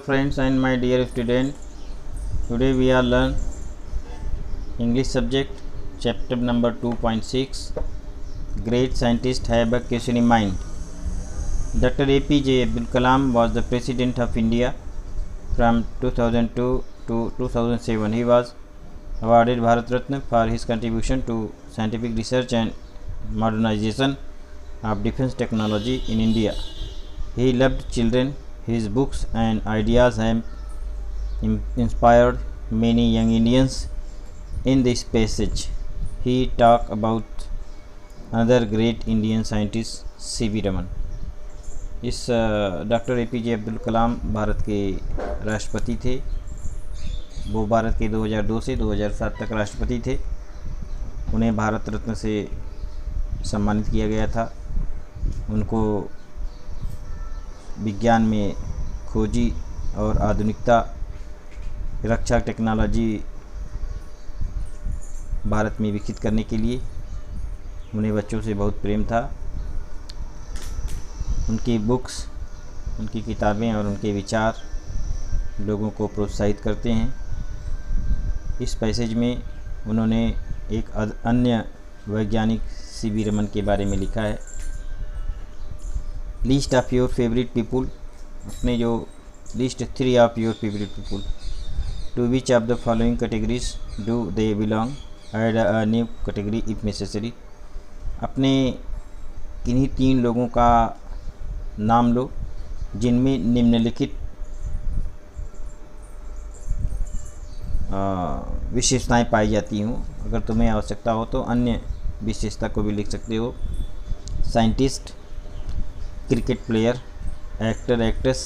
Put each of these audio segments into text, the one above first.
friends and my dear student, today we are learn English subject chapter number 2.6. Great scientists have a question in mind. Dr. APJ Abdul Kalam was the president of India from 2002 to 2007. He was awarded Bharat Ratna for his contribution to scientific research and modernization of defense technology in India. He loved children. His books and ideas have inspired many young Indians. In this passage, he talked about another great Indian scientist, C.V. Raman. इस doctor APJ Abdul Kalam Bharat के राष्ट्रपति थे। वो भारत के 2002 से 2007 तक राष्ट्रपति थे। उन्हें भारत रत्न से सम्मानित किया गया था। उनको विज्ञान में खोजी और आधुनिकता रक्षा टेक्नोलॉजी भारत में विकसित करने के लिए उन्हें बच्चों से बहुत प्रेम था। उनकी बुक्स, उनकी किताबें और उनके विचार लोगों को प्रोत्साहित करते हैं। इस पैसेज में उन्होंने एक अन्य वैज्ञानिक C.V. रमन के बारे में लिखा है। List of your favourite people, अपने जो list 3 of your favourite people, to which of the following categories do they belong, add a new category if necessary. अपने किन्हीं 3 लोगों का नाम लो जिनमें निम्नलिखित विशेषताएं पाई जाती हों। अगर तुम्हें आवश्यकता हो तो अन्य विशेषता को भी लिख सकते हो। Scientist, cricket player, actor actress,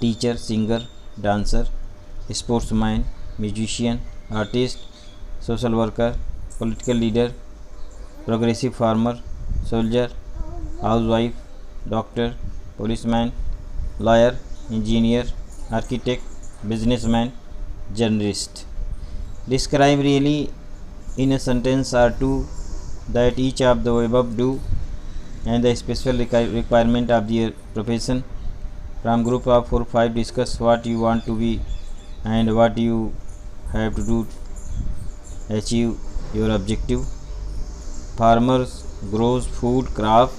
teacher, singer, dancer, sportsman, musician, artist, social worker, political leader, progressive farmer, soldier, housewife, doctor, policeman, lawyer, engineer, architect, businessman, journalist. Describe really in a sentence or two that each of the above do and the special requirement of their profession. From group of 4 or 5 discuss what you want to be and what you have to do to achieve your objective. Farmers grows food crop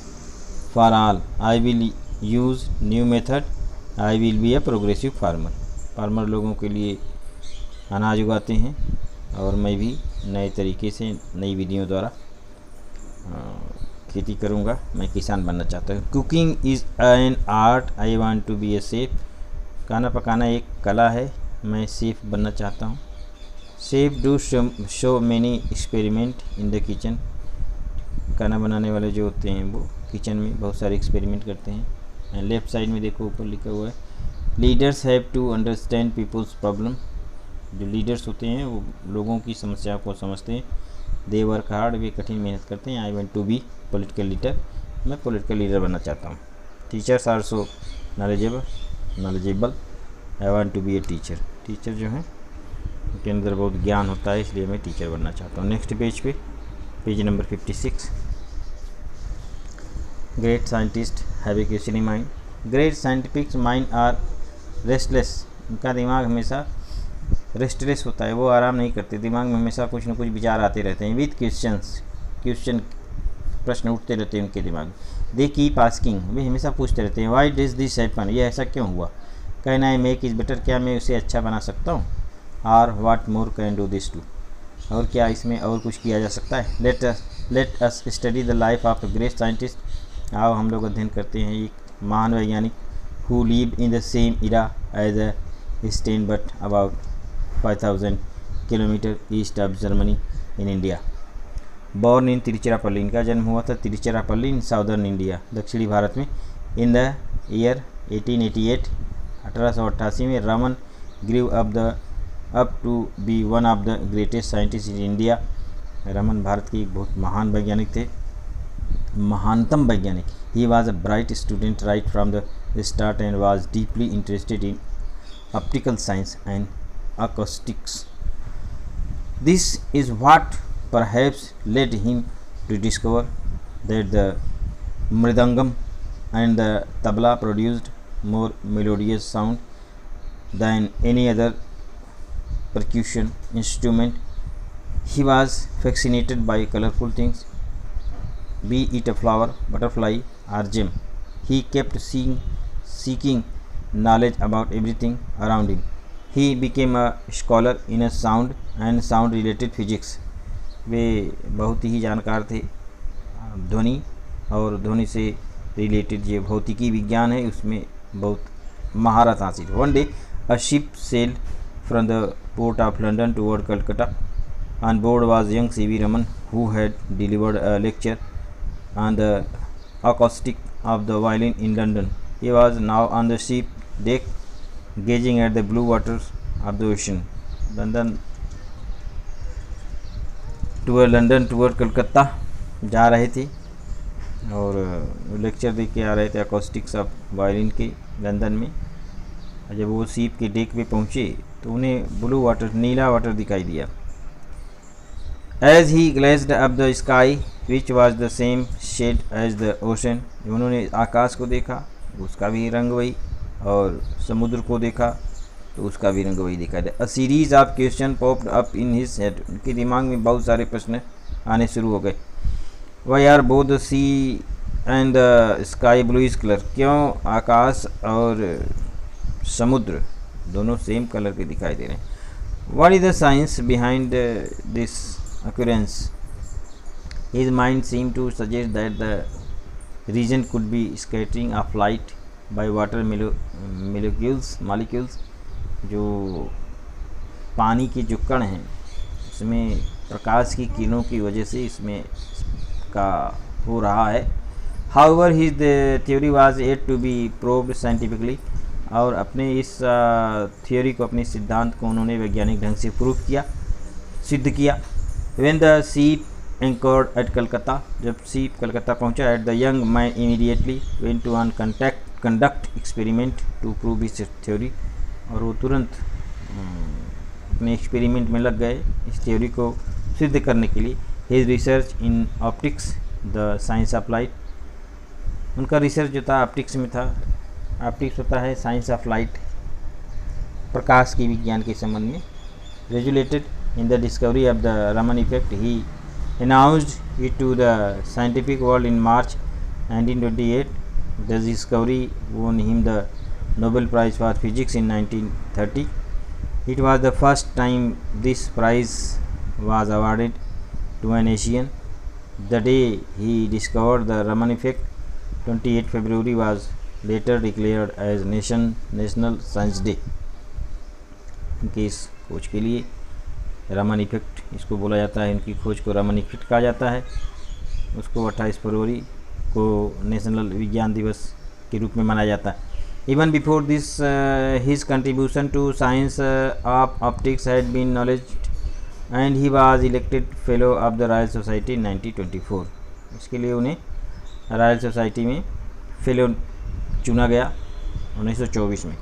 for all. I will use new method. I will be a progressive farmer. Farmer लोगों के लिए अनाज उगाते हैं और मैं भी नए तरीके से नई विधियों द्वारा खेती करूंगा। मैं किसान बनना चाहता हूँ। Cooking is an art, I want to be a chef. खाना पकाना एक कला है, मैं शेफ बनना चाहता हूँ। Chef do show many experiment in the kitchen. खाना बनाने वाले जो होते हैं वो किचन में बहुत सारे एक्सपेरिमेंट करते हैं। लेफ़्ट साइड में देखो ऊपर लिखा हुआ है, leaders have to understand people's problem. जो लीडर्स होते हैं वो लोगों की समस्याओं को समझते हैं। दे वर्क हार्ड, वे कठिन मेहनत करते हैं। I want to be political leader, मैं पॉलिटिकल लीडर बनना चाहता हूँ। Teachers are so knowledgeable, I want to be a teacher. Teacher जो हैं उनके अंदर बहुत ज्ञान होता है, इसलिए मैं टीचर बनना चाहता हूँ। नेक्स्ट पेज पे, page number 56। Great scientist have a question in mind. Great scientific mind are restless. उनका दिमाग हमेशा रेस्टलेस होता है, वो आराम नहीं करते। दिमाग में हमेशा कुछ न कुछ विचार आते रहते हैं। विथ क्वेश्चन, प्रश्न उठते रहते हैं उनके दिमाग में। दे कीप आस्किंग, वे हमेशा पूछते रहते हैं। वाई डिज दिस हैपन, ये ऐसा क्यों हुआ। Can I make is better, क्या मैं उसे अच्छा बना सकता हूँ। Or what more can do this to, और क्या इसमें और कुछ किया जा सकता है। Let us study the life of a great scientist. आओ हम लोग अध्ययन करते हैं एक महान वैज्ञानिक who lived in the same era as Einstein but about 5000 kilometre east of Germany in India. Born in Tiruchirappalli, इनका जन्म हुआ था तिरुचिरापल्ली इन साउदर्न इंडिया, दक्षिणी भारत में। इन द ईयर 1888, 1888 में Raman grew up to be one of the greatest scientist in India. Raman Bharat के एक बहुत महान वैज्ञानिक थे, महानतम वैज्ञानिक। He was a bright student right from the start and was deeply interested in optical science and acoustics. This is what perhaps led him to discover that the mridangam and the tabla produced more melodious sound than any other percussion instrument. He was fascinated by colorful things, be it a flower, butterfly, or gem. He kept seeking knowledge about everything around him. He became a scholar in a sound and sound related physics. वे बहुत ही जानकार थे ध्वनि और ध्वनि से related जो भौतिकी विज्ञान है उसमें बहुत महारत हासिल। One day a ship sailed from the port of London toward Calcutta. On board was young C.V. Raman, who had delivered a lecture on the acoustic of the violin in London. He was now on the ship deck, gazing at the blue waters of the ocean. London tour Calcutta जा रहे थे और lecture दे के आ रहे थे Acoustics of violin के London में। जब वो सीप के डेक पे पहुँचे तो उन्हें ब्लू वाटर, नीला वाटर दिखाई दिया। As he glazed up the sky which was the same shade as the ocean. उन्होंने आकाश को देखा, उसका भी रंग वही, और समुद्र को देखा तो उसका भी रंग वही दिखाई दे। A series of question popped up in his head. उनके दिमाग में बहुत सारे प्रश्न आने शुरू हो गए। Why are both the sea and the sky blue is colour. क्यों आकाश और समुद्र दोनों सेम कलर के दिखाई दे रहे हैं। What is the science behind this occurrence? His mind seemed to suggest that the reason could be scattering of light by water molecules। जो पानी के जो कण हैं उसमें प्रकाश की किरणों की वजह से इसमें का हो रहा है। However, his theory was yet to be proved scientifically। और अपने इस थ्योरी को, अपने सिद्धांत को उन्होंने वैज्ञानिक ढंग से प्रूव किया, सिद्ध किया। When the ship anchored at Calcutta, जब सीप कलकत्ता पहुंचा, at the young man immediately went to conduct experiment to prove his theory। और वो तुरंत अपने एक्सपेरिमेंट में लग गए इस थ्योरी को सिद्ध करने के लिए। His research in optics, the science of light। उनका रिसर्च जो था ऑप्टिक्स में था। ऑप्टिक्स होता है साइंस ऑफ लाइट, प्रकाश की विज्ञान के संबंध में। Regulated in the discovery of the Raman effect, he announced it to the scientific world in March 1928। The discovery won him the Nobel Prize for Physics in 1930। It was the first time this prize was awarded to an Asian। The day he discovered the Raman effect, 28 February, was later declared as National Science Day। उनकी इस खोज के लिए Raman effect इसको बोला जाता है, इनकी खोज को रमन इफेक्ट कहा जाता है। उसको 28 फरवरी को नेशनल विज्ञान दिवस के रूप में मनाया जाता है। Even before this his contribution to science of optics had been knowledged and he was elected fellow of the Royal Society in 1924। इसके लिए उन्हें रॉयल सोसाइटी में फेलो चुना गया 1924 में।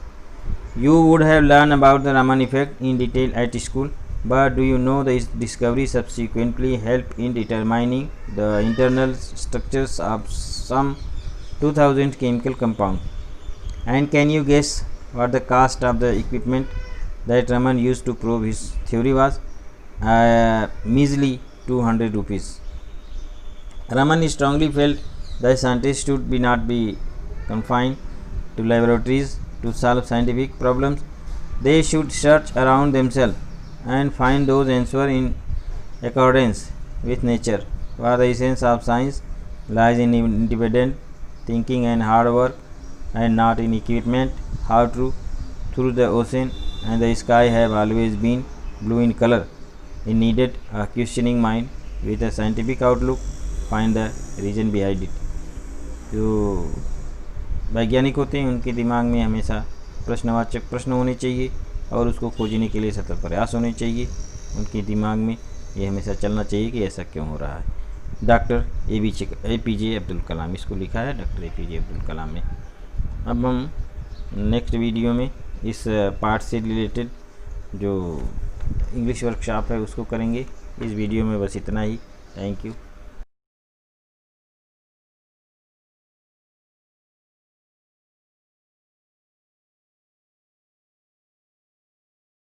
You would have learned about the Raman effect in detail at school, but do you know this discovery subsequently helped in determining the internal structures of some 2000 chemical compounds? And can you guess what the cost of the equipment that Raman used to prove his theory was? Measly 200 rupees. Raman strongly felt that scientists should not be confined to laboratories to solve scientific problems. They should search around themselves and find those answers in accordance with nature. For the essence of science lies in independent thinking and hard work, and not in equipment. How true! Through the ocean and the sky have always been blue in color. It needed a questioning mind with a scientific outlook find the reason behind it। जो वैज्ञानिक होते हैं उनके दिमाग में हमेशा प्रश्नवाचक प्रश्न होने चाहिए और उसको खोजने के लिए सतत प्रयास होने चाहिए। उनके दिमाग में ये हमेशा चलना चाहिए कि ऐसा क्यों हो रहा है। डॉक्टर APJ अब्दुल कलाम, इसको लिखा है डॉक्टर APJ अब्दुल कलाम ने। अब हम नेक्स्ट वीडियो में इस पार्ट से रिलेटेड जो इंग्लिश वर्कशॉप है उसको करेंगे। इस वीडियो में बस इतना ही। Thank you.